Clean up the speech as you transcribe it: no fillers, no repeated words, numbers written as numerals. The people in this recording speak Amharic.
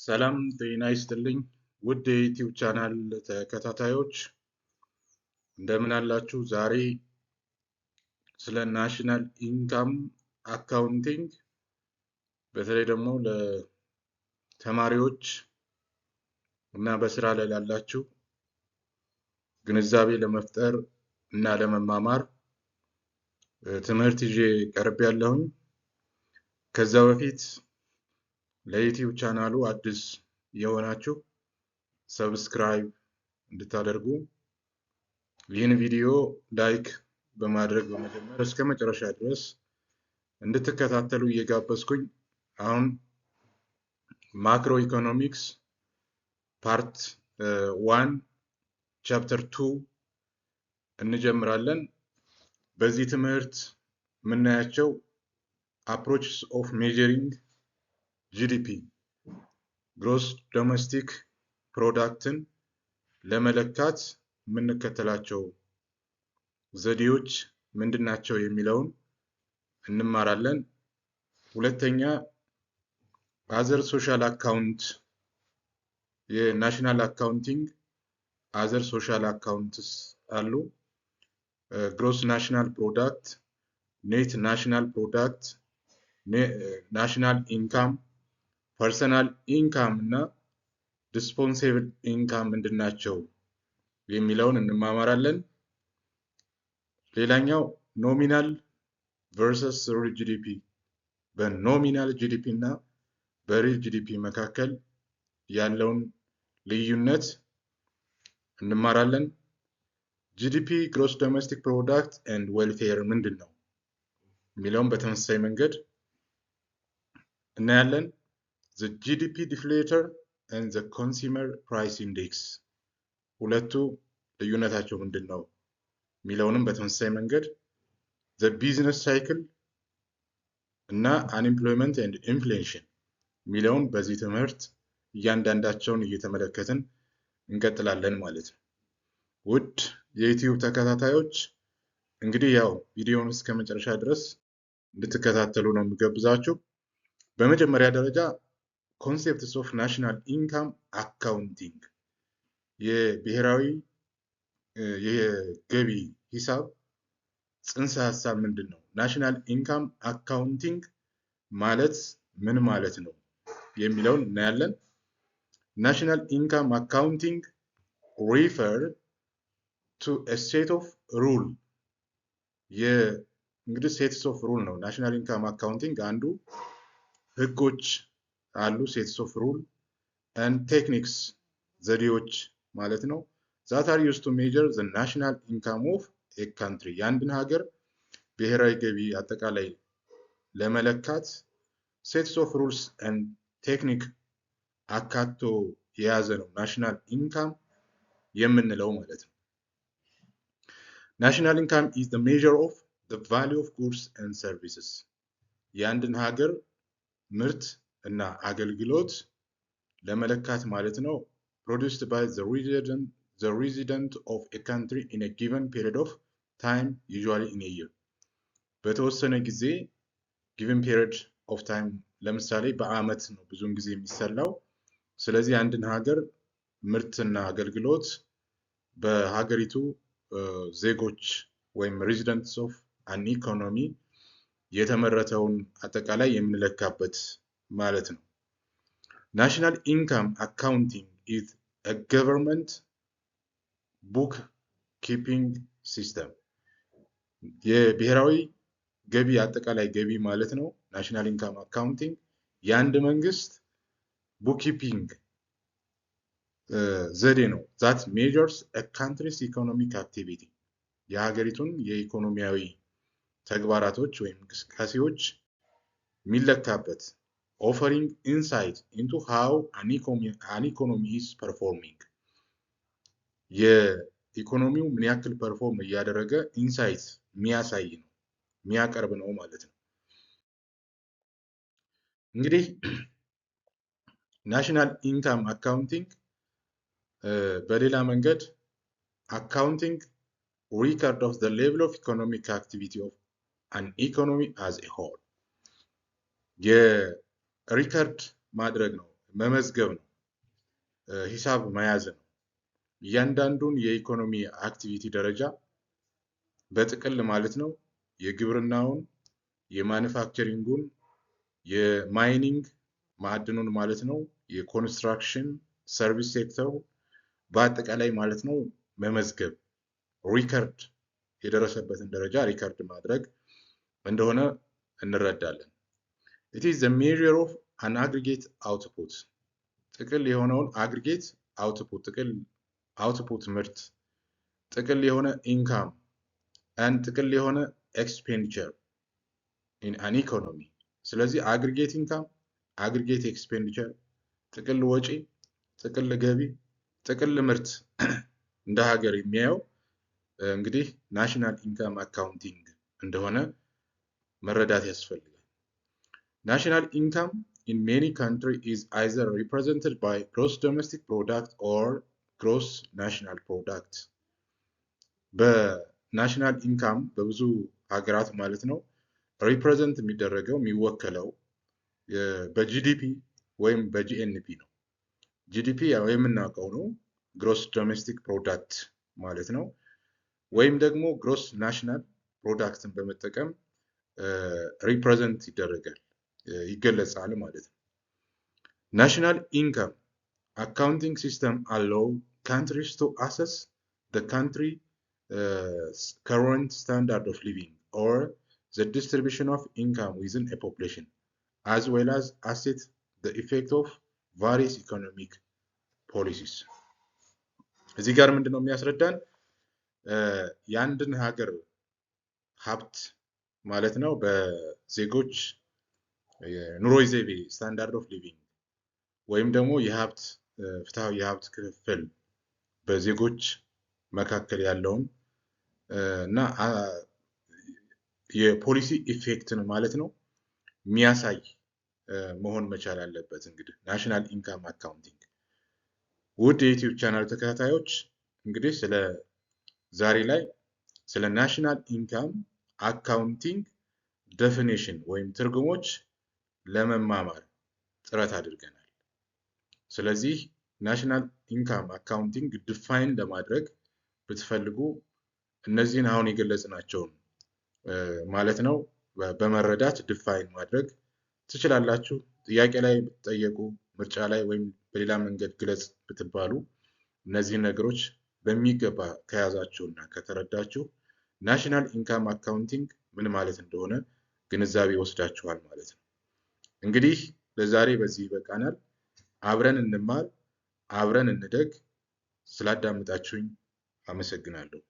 ሰላም ጤና ይስጥልኝ ውድ የዩቲዩብ ቻናል ተከታታዮች እንደምን አላችሁ? ዛሬ ስለ ናሽናል ኢንካም አካውንቲንግ በተለይ ደግሞ ለተማሪዎች እና በስራ ላይ ላላችሁ ግንዛቤ ለመፍጠር እና ለመማማር ትምህርት ይዤ ቀርቤያለሁኝ። ከዛ በፊት ለዩቲዩብ ቻናሉ አዲስ የሆናችሁ ሰብስክራይብ እንድታደርጉ ይህን ቪዲዮ ላይክ በማድረግ በመጀመር እስከ መጨረሻ ድረስ እንድትከታተሉ እየጋበዝኩኝ አሁን ማክሮ ኢኮኖሚክስ ፓርት 1 ቻፕተር 2 እንጀምራለን። በዚህ ትምህርት የምናያቸው approaches of measuring GDP gross domestic ፕሮዳክትን ለመለካት የምንከተላቸው ዘዴዎች ምንድናቸው የሚለውን እንማራለን። ሁለተኛ አዘር ሶሻል አካውንት የናሽናል አካውንቲንግ አዘር ሶሻል አካውንትስ አሉ። ግሮስ ናሽናል ፕሮዳክት፣ ኔት ናሽናል ፕሮዳክት፣ ናሽናል ኢንካም፣ ፐርሰናል ኢንካም እና ዲስፖንሴብል ኢንካም ምንድናቸው የሚለውን እንማማራለን። ሌላኛው ኖሚናል ቨርሰስ ሪል ጂዲፒ በኖሚናል ጂዲፒ እና በሪል ጂዲፒ መካከል ያለውን ልዩነት እንማራለን። ጂዲፒ ግሮስ ዶሜስቲክ ፕሮዳክት ኤንድ ዌልፌር ምንድን ነው የሚለውን በተመሳሳይ መንገድ እናያለን። the GDP deflator and the consumer price index ሁለቱ ልዩነታቸው ምንድን ነው የሚለውንም በተመሳሳይ መንገድ the business cycle እና unemployment and inflation የሚለውን በዚህ ትምህርት እያንዳንዳቸውን እየተመለከትን እንቀጥላለን ማለት ነው። ውድ የዩቲዩብ ተከታታዮች እንግዲህ ያው ቪዲዮውን እስከ መጨረሻ ድረስ እንድትከታተሉ ነው የምጋብዛችሁ። በመጀመሪያ ደረጃ ኮንሴፕትስ ኦፍ ናሽናል ኢንካም አካውንቲንግ የብሔራዊ የገቢ ሂሳብ ጽንሰ ሀሳብ ምንድን ነው? ናሽናል ኢንካም አካውንቲንግ ማለት ምን ማለት ነው የሚለውን እናያለን። ናሽናል ኢንካም አካውንቲንግ ሪፈር ቱ a set of rule እንግዲህ ሴትስ ኦፍ ሩል ነው። ናሽናል ኢንካም አካውንቲንግ አንዱ ህጎች አሉ ሴትስ ኦፍ ሩል and ቴክኒክስ ዘዴዎች ማለት ነው። that are used to measure the national income of a country የአንድን ሀገር ብሔራዊ ገቢ አጠቃላይ ለመለካት ሴትስ ኦፍ ሩልስ and ቴክኒክ አካቶ የያዘ ነው ናሽናል ኢንካም የምንለው ማለት ነው። ናሽናል ኢንካም is the measure of the value of goods and services የአንድን ሀገር ምርት እና አገልግሎት ለመለካት ማለት ነው። produced by the resident of a country in a given period of time usually in a year በተወሰነ ጊዜ given period of time ለምሳሌ በአመት ነው ብዙውን ጊዜ የሚሰላው። ስለዚህ አንድን ሀገር ምርትና አገልግሎት በሀገሪቱ ዜጎች ወይም residents of an economy የተመረተውን አጠቃላይ የምንለካበት ማለት ነው። ናሽናል ኢንካም አካውንቲንግ is a government book keeping system የብሔራዊ ገቢ አጠቃላይ ገቢ ማለት ነው። ናሽናል ኢንካም አካውንቲንግ የአንድ መንግስት ቡክኪፒንግ ዘዴ ነው። that measures a country's economic activity የሀገሪቱን የኢኮኖሚያዊ ተግባራቶች ወይም እንቅስቃሴዎች የሚለካበት offering insight into how an economy is performing የኢኮኖሚው ምን ያክል ፐርፎርም እያደረገ ኢንሳይት የሚያሳይ ነው የሚያቀርብ ነው ማለት ነው። እንግዲህ ናሽናል ኢንካም አካውንቲንግ በሌላ መንገድ አካውንቲንግ record of the level of economic activity of an economy as a whole የሪከርድ ማድረግ ነው መመዝገብ ነው፣ ሂሳብ መያዝ ነው። እያንዳንዱን የኢኮኖሚ አክቲቪቲ ደረጃ በጥቅል ማለት ነው የግብርናውን፣ የማኑፋክቸሪንጉን፣ የማይኒንግ ማዕድኑን ማለት ነው፣ የኮንስትራክሽን ሰርቪስ ሴክተሩ በአጠቃላይ ማለት ነው መመዝገብ፣ ሪከርድ የደረሰበትን ደረጃ ሪከርድ ማድረግ እንደሆነ እንረዳለን። it is the measure of an aggregate output ጥቅል የሆነውን አግሪጌት አውትፑት ጥቅል አውትፑት ምርት፣ ጥቅል የሆነ ኢንካም and ጥቅል የሆነ ኤክስፔንዲቸር in an economy። ስለዚህ አግሪጌት ኢንካም፣ አግሪጌት ኤክስፔንዲቸር፣ ጥቅል ወጪ፣ ጥቅል ገቢ፣ ጥቅል ምርት እንደ ሀገር የሚያየው እንግዲህ ናሽናል ኢንካም አካውንቲንግ እንደሆነ መረዳት ያስፈልጋል። ናሽናል ኢንካም in many countries is either represented by gross domestic product or gross national product። በናሽናል ኢንካም በብዙ ሀገራት ማለት ነው ሪፕሬዘንት የሚደረገው የሚወከለው በጂዲፒ ወይም በጂኤንፒ ነው። ጂዲፒ ያው የምናውቀው ነው፣ ግሮስ ዶሜስቲክ ፕሮዳክት ማለት ነው። ወይም ደግሞ ግሮስ ናሽናል ፕሮዳክትን በመጠቀም ሪፕሬዘንት ይደረጋል፣ ይገለጻል ማለት ነው። ናሽናል ኢንካም አካውንቲንግ ሲስተም አለው ካንትሪስ ቱ አሰስ the country current standard of living or the distribution of income within a population as well as assess the effect of various economic policies። እዚህ ጋር ምንድነው የሚያስረዳን? የአንድን ሀገር ሀብት ማለት ነው በዜጎች ኑሮ ዘይቤ ስታንዳርድ ኦፍ ሊቪንግ ወይም ደግሞ የሀብት ፍትሃዊ የሀብት ክፍፍል በዜጎች መካከል ያለውን እና የፖሊሲ ኢፌክትን ማለት ነው የሚያሳይ መሆን መቻል አለበት። እንግዲህ ናሽናል ኢንካም አካውንቲንግ። ውድ የዩቲዩብ ቻናል ተከታታዮች እንግዲህ ስለ ዛሬ ላይ ስለ ናሽናል ኢንካም አካውንቲንግ ዴፊኒሽን ወይም ትርጉሞች ለመማማር ጥረት አድርገናል። ስለዚህ ናሽናል ኢንካም አካውንቲንግ ዲፋይን ለማድረግ ብትፈልጉ እነዚህን አሁን የገለጽናቸውን ማለት ነው በመረዳት ዲፋይን ማድረግ ትችላላችሁ። ጥያቄ ላይ ብትጠየቁ፣ ምርጫ ላይ ወይም በሌላ መንገድ ግለጽ ብትባሉ እነዚህን ነገሮች በሚገባ ከያዛችሁና ከተረዳችሁ ናሽናል ኢንካም አካውንቲንግ ምን ማለት እንደሆነ ግንዛቤ ወስዳችኋል ማለት ነው። እንግዲህ ለዛሬ በዚህ ይበቃናል። አብረን እንማር፣ አብረን እንደግ። ስላዳመጣችሁኝ አመሰግናለሁ።